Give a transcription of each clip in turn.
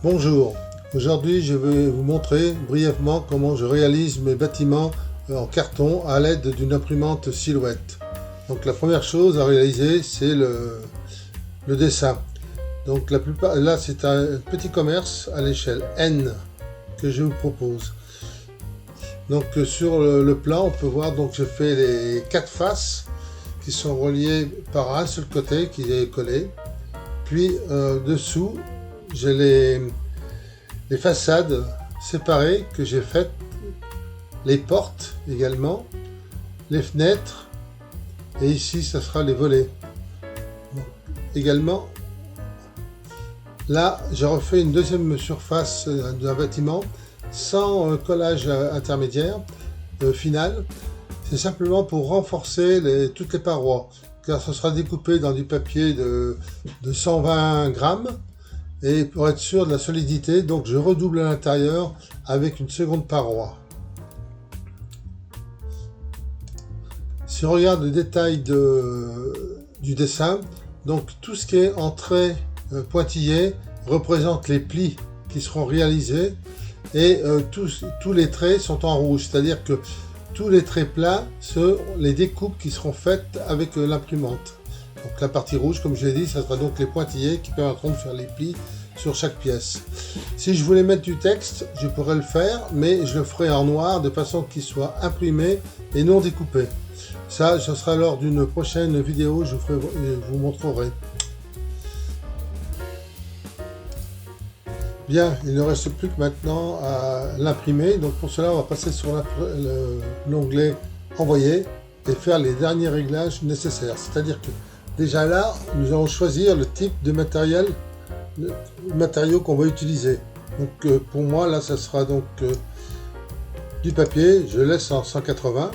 Bonjour, aujourd'hui je vais vous montrer brièvement comment je réalise mes bâtiments en carton à l'aide d'une imprimante Silhouette. Donc la première chose à réaliser c'est le dessin. Donc la plupart, là c'est un petit commerce à l'échelle N que je vous propose. Donc sur le plan on peut voir, donc je fais les 4 faces qui sont reliées par un seul côté qui est collé. Puis dessous j'ai les façades séparées que j'ai faites, les portes également, les fenêtres, et ici ça sera les volets. Bon. Également, là j'ai refait une deuxième surface d'un bâtiment sans collage intermédiaire final. C'est simplement pour renforcer toutes les parois, car ce sera découpé dans du papier de 120 grammes. Et pour être sûr de la solidité, donc je redouble à l'intérieur avec une seconde paroi. Si on regarde le détail du dessin, donc tout ce qui est en traits pointillés représente les plis qui seront réalisés, et tous les traits sont en rouge, c'est-à-dire que tous les traits plats sont les découpes qui seront faites avec l'imprimante. Donc la partie rouge, comme je l'ai dit, ça sera donc les pointillés qui permettront de faire les plis sur chaque pièce. Si je voulais mettre du texte, je pourrais le faire, mais je le ferai en noir de façon qu'il soit imprimé et non découpé. Ça, ce sera lors d'une prochaine vidéo, je vous montrerai. Bien, il ne reste plus que maintenant à l'imprimer. Donc pour cela, on va passer sur l'onglet Envoyer et faire les derniers réglages nécessaires. C'est-à-dire que déjà là, nous allons choisir le type de matériaux qu'on va utiliser. Donc pour moi, là, ça sera donc du papier. Je laisse en 180.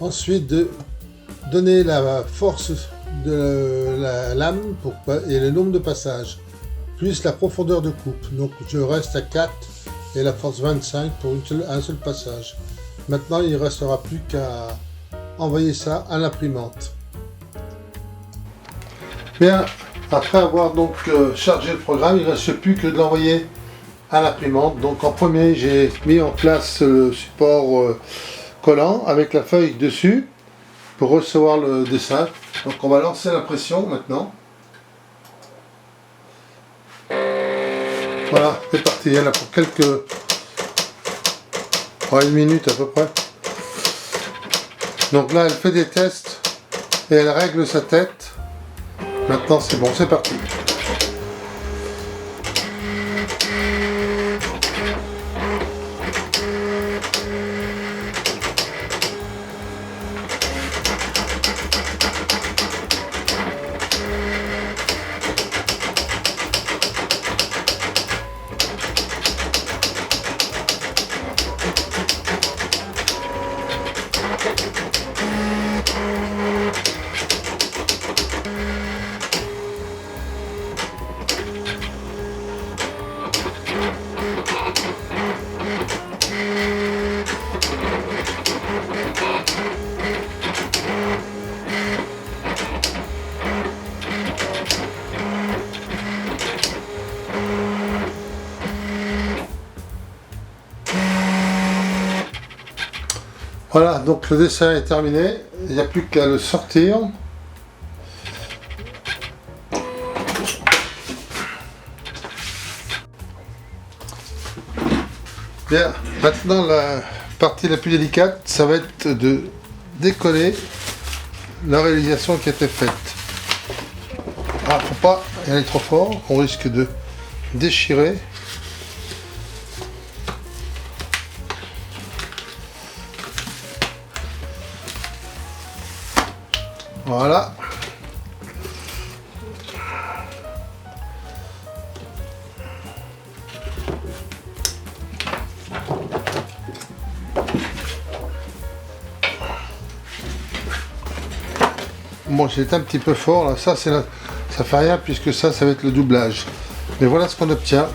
Ensuite, de donner la force de la lame et le nombre de passages, plus la profondeur de coupe. Donc je reste à 4 et la force 25 pour un seul passage. Maintenant, il ne restera plus qu'à envoyer ça à l'imprimante. Bien, après avoir donc chargé le programme, il ne reste plus que de l'envoyer à l'imprimante. Donc en premier, j'ai mis en place le support collant avec la feuille dessus pour recevoir le dessin. Donc on va lancer l'impression maintenant. Voilà, c'est parti, il y en a pour une minute à peu près. Donc là, elle fait des tests et elle règle sa tête. Maintenant, c'est bon, c'est parti. Voilà, donc le dessin est terminé, il n'y a plus qu'à le sortir. Bien, maintenant la partie la plus délicate, ça va être de décoller la réalisation qui a été faite. Ah, faut pas y aller trop fort, on risque de déchirer. Voilà. Bon, c'est un petit peu fort là, ça fait rien puisque ça va être le doublage. Mais voilà ce qu'on obtient.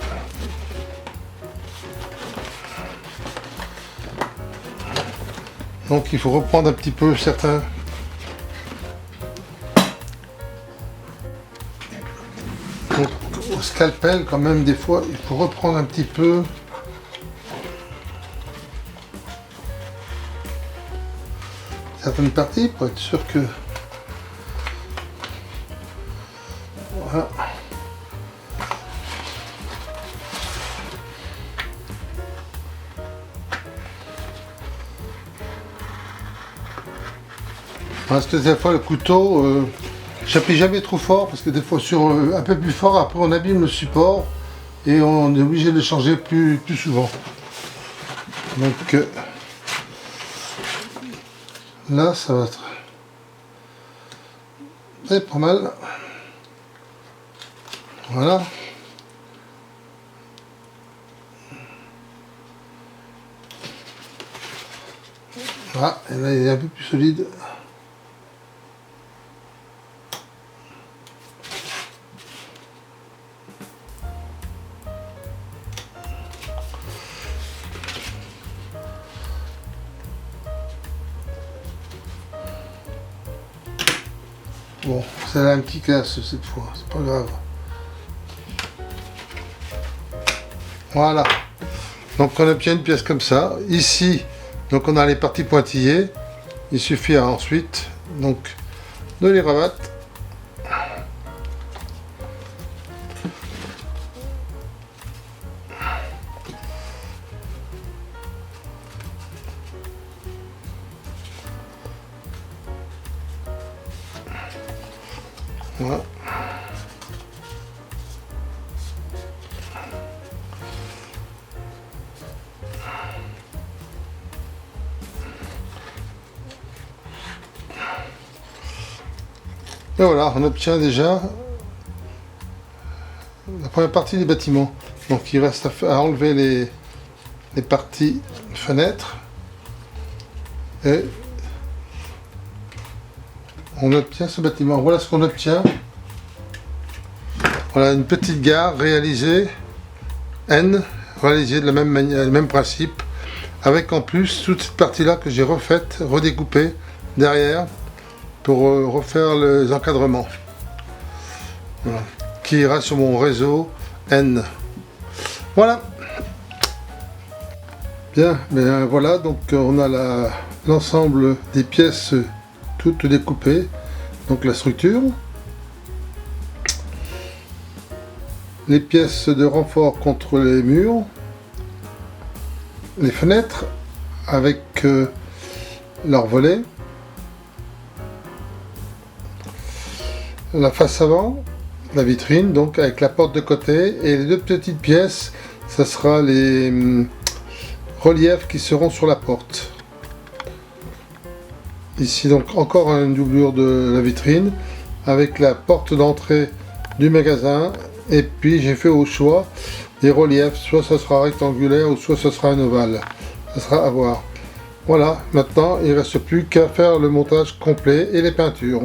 Donc il faut reprendre un petit peu certains. Donc au scalpel quand même, des fois il faut reprendre un petit peu. Certaines parties pour être sûr que voilà. Parce que des fois le couteau, j'appuie jamais trop fort parce que des fois sur un peu plus fort, après on abîme le support et on est obligé de le changer plus souvent. Donc là ça va être c'est pas mal. Voilà. Voilà, et là il est un peu plus solide. Bon, ça a un petit casse cette fois, c'est pas grave. Voilà. Donc on obtient une pièce comme ça. Ici, donc on a les parties pointillées. Il suffit ensuite donc de les rabattre. Voilà. Et voilà, on obtient déjà la première partie du bâtiment. Donc il reste à enlever les parties fenêtres et on obtient ce bâtiment. Voilà ce qu'on obtient. Voilà une petite gare réalisée N, réalisée de la même manière, le même principe, avec en plus toute cette partie là que j'ai refaite, redécoupée derrière pour refaire les encadrements. Voilà. Qui ira sur mon réseau N. Voilà. Bien, ben voilà, donc on a l'ensemble des pièces toutes découpées, donc la structure, les pièces de renfort contre les murs, les fenêtres avec leurs volets, la face avant, la vitrine donc avec la porte de côté, et les deux petites pièces, ça sera les reliefs qui seront sur la porte. Ici donc encore une doublure de la vitrine avec la porte d'entrée du magasin, et puis j'ai fait au choix des reliefs, soit ça sera rectangulaire ou soit ça sera un ovale, ça sera à voir. Voilà, maintenant il ne reste plus qu'à faire le montage complet et les peintures.